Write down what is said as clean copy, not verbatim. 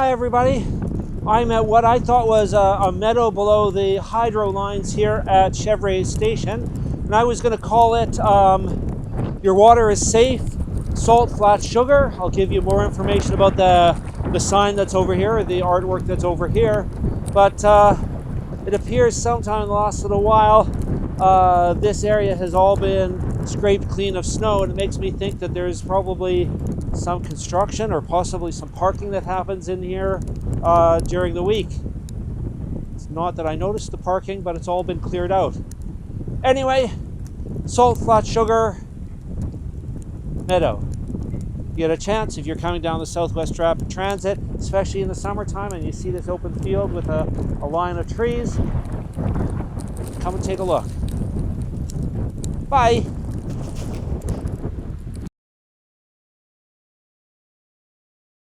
Hi everybody, I'm at what I thought was a meadow below the hydro lines here at SWRT station, and I was going to call it Your Water is Safe, Salt, Flat Sugar. I'll give you more information about the sign that's over here, or the artwork that's over here, but it appears sometime in the last little while this area has all been scraped clean of snow, and it makes me think that there's probably some construction or possibly some parking that happens in here during the week. It's not that I noticed the parking, but it's all been cleared out. Anyway, Salt, Flat Sugar, Meadow. You get a chance if you're coming down the Southwest Rapid Transit, especially in the summertime, and you see this open field with a line of trees, come and take a look. Bye.